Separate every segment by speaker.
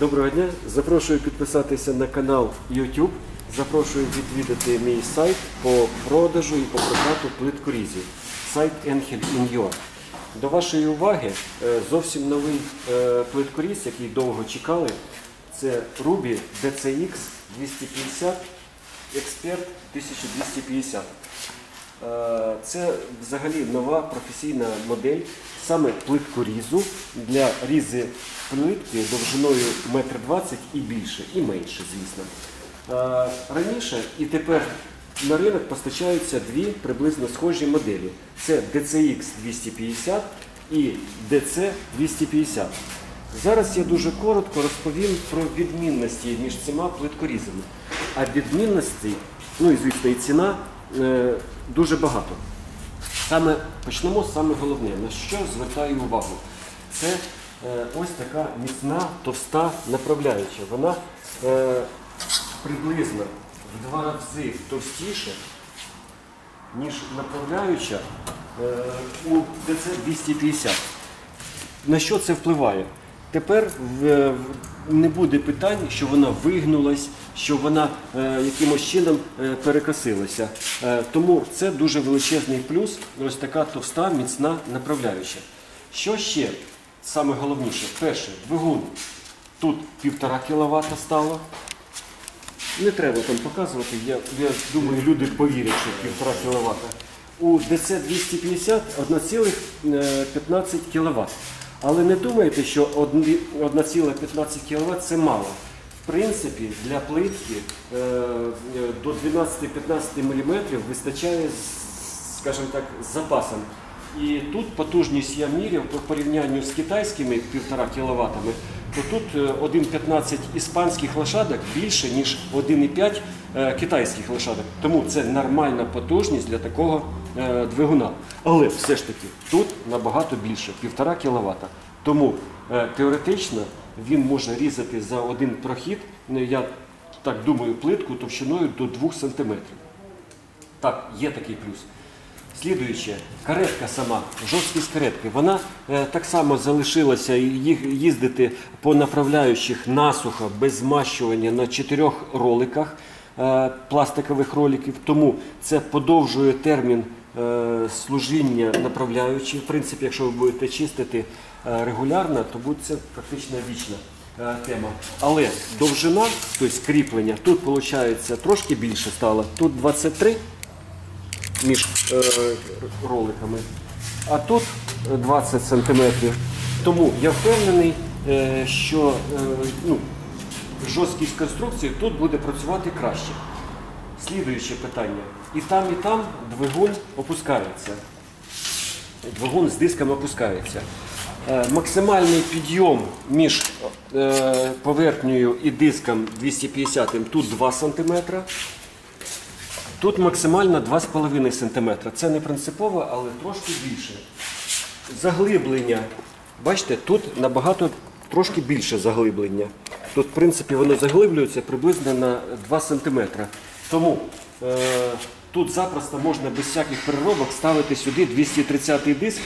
Speaker 1: Доброго дня! Запрошую підписатися на канал YouTube. Запрошую відвідати мій сайт по продажу і по прокату плиткорізів. Сайт Enhel.in.ua. До вашої уваги зовсім новий плиткоріз, який довго чекали. Це Ruby DCX 250 Expert 1250. Це взагалі нова професійна модель саме плиткорізу для різи плитки довжиною 1,20 м і більше, і менше, звісно. Раніше і тепер на ринок постачаються дві приблизно схожі моделі. Це DCX 250 і DC 250. Зараз я дуже коротко розповім про відмінності між цими плиткорізами. А відмінностей, ну і звісно і ціна, дуже багато. Почнемо з саме головне, на що звертаю увагу. Це ось така міцна, товста направляюча. Вона приблизно в 2 рази товстіша, ніж направляюча у DC-250. На що це впливає? Тепер не буде питань, що вона вигнулась, що вона якимось чином перекосилася. Тому це дуже величезний плюс, ось така товста, міцна направляюча. Що ще саме головніше? Перше, двигун. Тут 1,5 кВт стало. Не треба там показувати, я думаю, люди повірять, що 1,5 кВт. У DC-250 1,15 кВт. Але не думайте, що 1,15 кВт це мало. В принципі, для плитки до 12-15 мм вистачає, скажімо так, з запасом. І тут потужність я міряв по порівнянню з китайськими 1,5 кВт, то тут 1,15 іспанських лошадок більше, ніж 1,5 китайських лошадок. Тому це нормальна потужність для такого двигуна. Але все ж таки тут набагато більше, 1,5 кВт. Тому теоретично він може різати за один прохід, я так думаю, плитку товщиною до 2 см. Так, є такий плюс. Слідуюче, каретка сама, жорсткість каретки, вона так само залишилася їздити по направляючих насухо, без змащування на 4 роликах, пластикових роликів, тому це подовжує термін служіння направляючої. В принципі, якщо ви будете чистити регулярно, то буде це практично вічна тема. Але довжина, тобто кріплення, тут виходить трошки більше стало, тут 23 між роликами, а тут 20 см. Тому я впевнений, що жорсткість конструкції тут буде працювати краще. Слідуюче питання. І там двигун опускається. Двигун з диском опускається. Максимальний підйом між поверхнею і диском 250 тут 2 см. Тут максимально 2,5 см. Це не принципово, але трошки більше. Заглиблення. Бачите, тут набагато трошки більше заглиблення. Тут, в принципі, воно заглиблюється приблизно на 2 см. Тому тут запросто можна без всяких переробок ставити сюди 230-й диск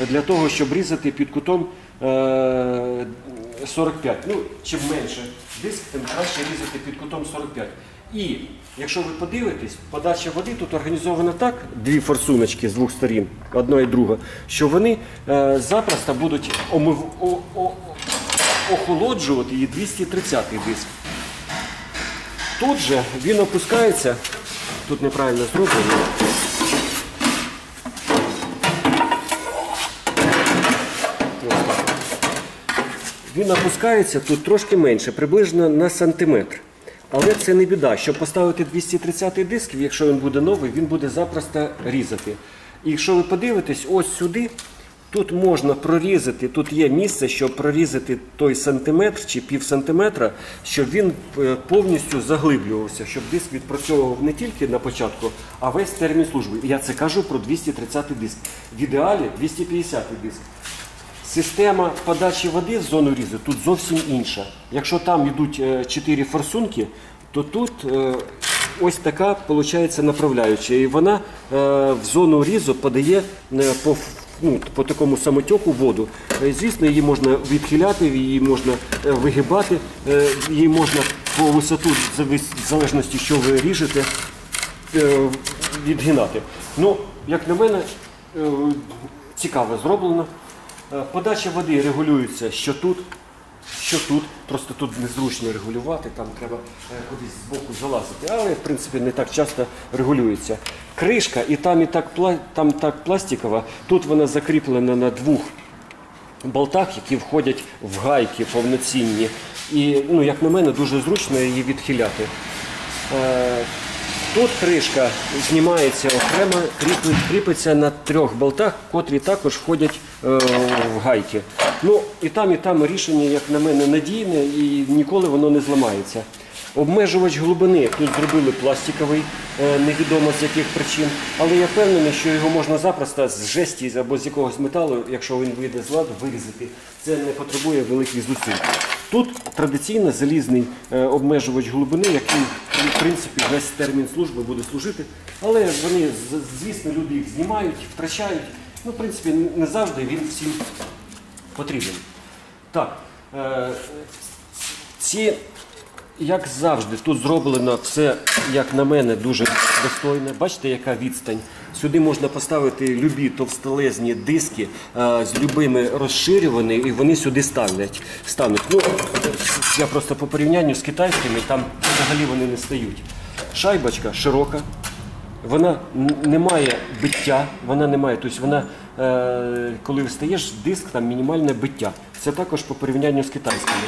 Speaker 1: для того, щоб різати під кутом 45. Ну, чим менше диск, тим краще різати під кутом 45. І якщо ви подивитесь, подача води тут організована так, дві форсуночки з двох сторін, одна і друга, що вони запросто будуть охолоджувати і 230-й диск. Тут же він опускається, тут неправильно зроблено. Він опускається тут трошки менше, приблизно на сантиметр. Але це не біда. Щоб поставити 230-й диск, якщо він буде новий, він буде запросто різати. І якщо ви подивитесь, ось сюди, тут можна прорізати, тут є місце, щоб прорізати той сантиметр чи пів сантиметра, щоб він повністю заглиблювався, щоб диск відпрацьовував не тільки на початку, а весь термін служби. Я це кажу про 230-й диск. В ідеалі 250-й диск. Система подачі води в зону різу тут зовсім інша. Якщо там йдуть 4 форсунки, то тут ось така виходить направляюча. І вона в зону різу подає по по такому самотьоку воду. Звісно, її можна відхиляти, її можна вигибати, її можна по висоту, в залежності, що ви ріжете, відгинати. Ну, як на мене, цікаво зроблено. Подача води регулюється що тут, просто тут незручно регулювати, там треба кудись збоку залазити, але в принципі не так часто регулюється. Кришка і там так пластикова, тут вона закріплена на двох болтах, які входять в гайки повноцінні. І, як на мене, дуже зручно її відхиляти. Тут кришка знімається окремо, кріпиться на 3 болтах, котрі також входять в гайки. І там рішення, як на мене, надійне і ніколи воно не зламається. Обмежувач глибини тут зробили пластиковий, невідомо з яких причин, але я впевнений, що його можна запросто з жесті або з якогось металу, якщо він вийде з ладу, вирізати. Це не потребує великих зусиль. Тут традиційно залізний обмежувач глибини, який, в принципі, весь термін служби буде служити, але вони, звісно, люди їх знімають, втрачають. В принципі, не завжди він всім потрібен. Так, як завжди, тут зроблено все, як на мене, дуже достойно. Бачите, яка відстань? Сюди можна поставити любі товстолезні диски з любими розширюваними, і вони сюди стануть. Я просто по порівнянню з китайськими, там взагалі вони не стають. Шайбочка широка, вона не має биття, коли встаєш, диск, там мінімальне биття. Це також по порівнянню з китайськими.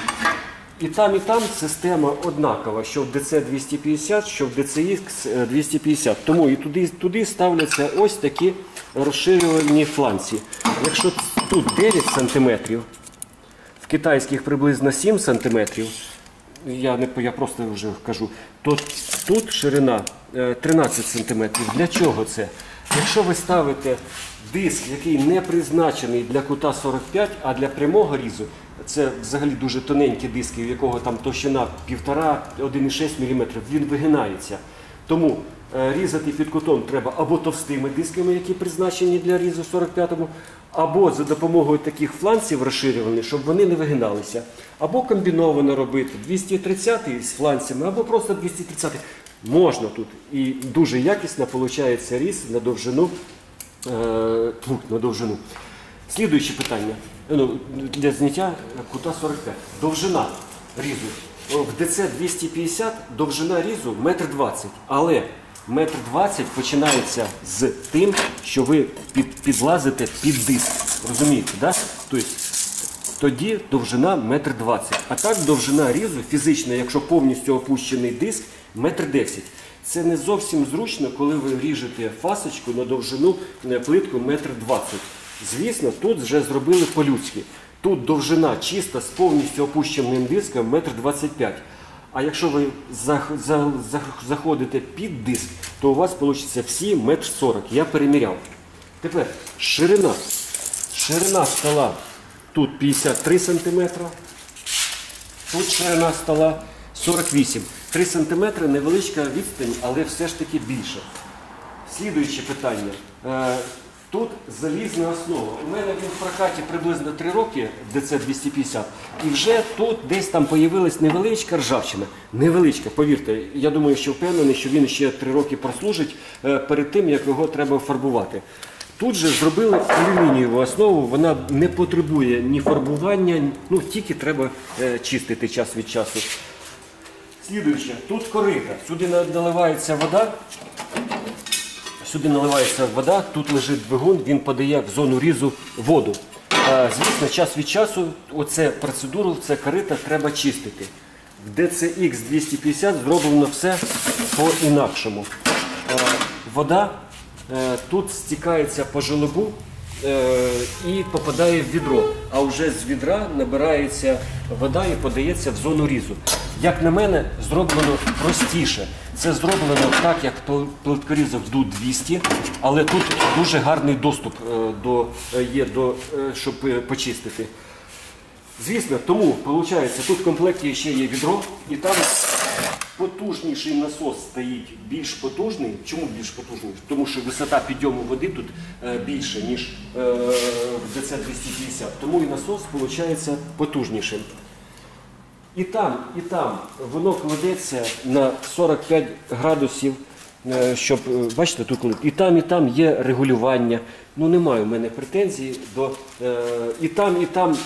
Speaker 1: І там система однакова, що в DC250, що в DCX250. Тому і туди ставляться ось такі розширювальні фланці. Якщо тут 9 см, в китайських приблизно 7 см, я просто вже кажу, то тут ширина 13 см. Для чого це? Якщо ви ставите диск, який не призначений для кута 45, а для прямого різу, це взагалі дуже тоненькі диски, в якого там товщина 1,5-1,6 мм, він вигинається. Тому різати під кутом треба або товстими дисками, які призначені для різу 45-му, або за допомогою таких фланців розширюваних, щоб вони не вигиналися. Або комбіновано робити 230 з фланцями, або просто 230. Можна тут. І дуже якісно виходить різ на довжину. Слідуюче питання. Для зняття кута 45. Довжина різу. В DC250 довжина різу 1,20 м. Але 1,20 м починається з тим, що ви підлазите під диск. Розумієте, да? Тобто, тоді довжина 1,20 м. А так довжина різу фізично, якщо повністю опущений диск, 1,10 м. Це не зовсім зручно, коли ви ріжете фасочку на довжину плитку 1,20 м. Звісно, тут вже зробили по-людськи. Тут довжина чиста з повністю опущеним диском 1,25 м. А якщо ви заходите під диск, то у вас вийде всі 1,40 м. Я переміряв. Тепер ширина. Ширина стола тут 53 см. Тут ширина стола 48 см. 3 см невеличка відстань, але все ж таки більше. Слідуюче питання. Тут залізна основа. У мене він в прокаті приблизно 3 роки, DC250, і вже тут десь там з'явилась невеличка ржавчина. Невеличка, повірте. Я думаю, що впевнений, що він ще 3 роки прослужить перед тим, як його треба фарбувати. Тут же зробили алюмінієву основу, вона не потребує ні фарбування, тільки треба чистити час від часу. Слідуюче, тут корита, сюди наливається вода. Тут лежить двигун, він подає в зону різу воду. Звісно, час від часу оцю процедуру, це корита треба чистити. В DCX250 зроблено все по-інакшому. Вода тут стікається по желобу і попадає в відро, а вже з відра набирається вода і подається в зону різу. Як на мене, зроблено простіше. Це зроблено так, як плиткорізок DU-200, але тут дуже гарний доступ є, щоб почистити. Звісно, тому, виходить, тут в комплекті ще є відро, і там потужніший насос стоїть, більш потужний. Чому більш потужний? Тому що висота підйому води тут більша, ніж в ДЦ-250. Тому і насос виходить потужнішим. І там воно кладеться на 45 градусів, щоб, бачите, тут і там є регулювання. Ну, немає у мене претензій до... І там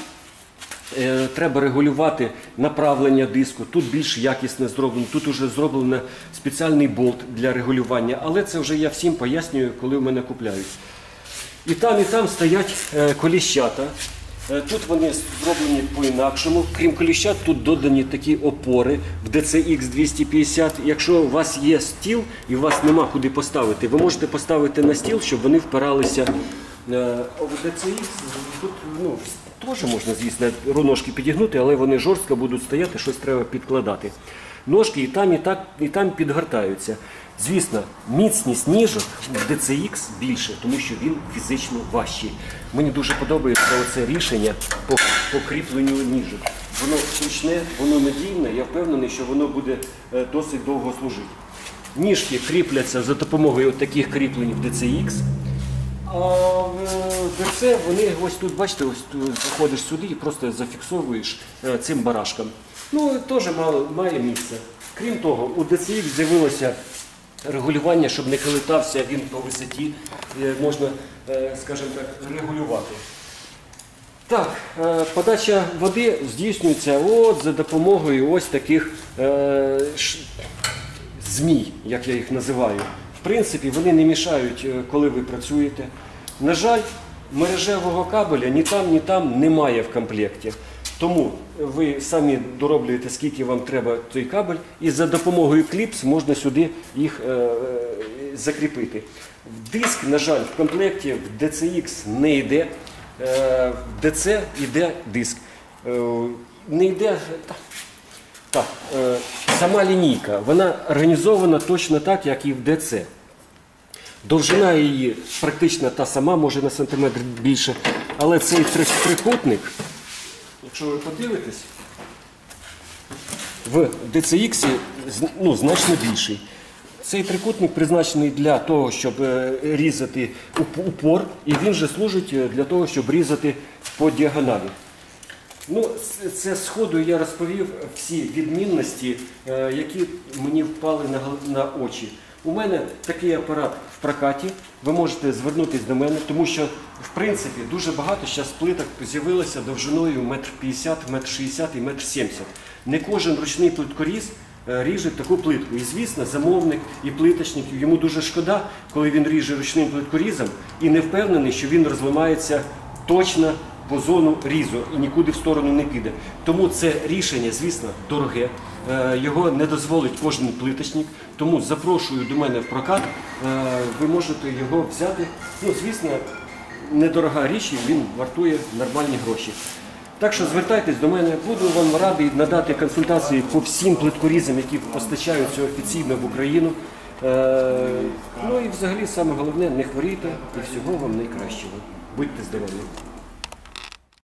Speaker 1: треба регулювати направлення диску. Тут більш якісно зроблено, тут вже зроблено спеціальний болт для регулювання. Але це вже я всім пояснюю, коли в мене купляють. І там стоять коліщата. Тут вони зроблені по-інакшому. Крім коліщат, тут додані такі опори в DCX 250. Якщо у вас є стіл і у вас нема куди поставити, ви можете поставити на стіл, щоб вони впиралися. В DCX тут теж можна, звісно, ножки підігнути, але вони жорстко будуть стояти, щось треба підкладати. Ножки і там підгортаються. Звісно, міцність ніжок в DCX більше, тому що він фізично важчий. Мені дуже подобається оце рішення по кріпленню ніжок. Воно зручне, воно надійне, я впевнений, що воно буде досить довго служити. Ніжки кріпляться за допомогою таких кріплень в DCX. А в ДЦ вони ось тут, бачите, ось тут заходиш сюди і просто зафіксовуєш цим барашком. Ну, теж має місце. Крім того, у DCX з'явилося регулювання, щоб не колитався він по висоті, можна, скажімо так, регулювати. Так, подача води здійснюється за допомогою ось таких змій, як я їх називаю. В принципі, вони не мішають, коли ви працюєте. На жаль, мережевого кабеля ні там немає в комплекті. Тому ви самі дороблюєте, скільки вам треба той кабель, і за допомогою кліпс можна сюди їх закріпити. Диск, на жаль, в комплекті в DCX не йде, в DC йде диск. Не йде... Так, сама лінійка, вона організована точно так, як і в DC. Довжина її практично та сама, може на сантиметр більше, але цей трикутник, якщо ви подивитесь, в DCX значно більший. Цей трикутник призначений для того, щоб різати упор, і він же служить для того, щоб різати по діагоналі. Ну, це сходу я розповів всі відмінності, які мені впали на очі. У мене такий апарат в прокаті, ви можете звернутися до мене, тому що, в принципі, дуже багато зараз плиток з'явилося довжиною 1,50 м, 1,60 м і 1,70 м. Не кожен ручний плиткоріз ріже таку плитку. І, звісно, замовник і плиточник, йому дуже шкода, коли він ріже ручним плиткорізом і не впевнений, що він розламається точно по зону різу і нікуди в сторону не піде. Тому це рішення, звісно, дороге. Його не дозволить кожен плиточник. Тому запрошую до мене в прокат. Ви можете його взяти. Ну, звісно, недорога річ, він вартує нормальні гроші. Так що звертайтесь до мене, буду вам радий надати консультації по всім плиткорізам, які постачаються офіційно в Україну. Ну і взагалі, саме головне, не хворійте і всього вам найкращого. Будьте здорові!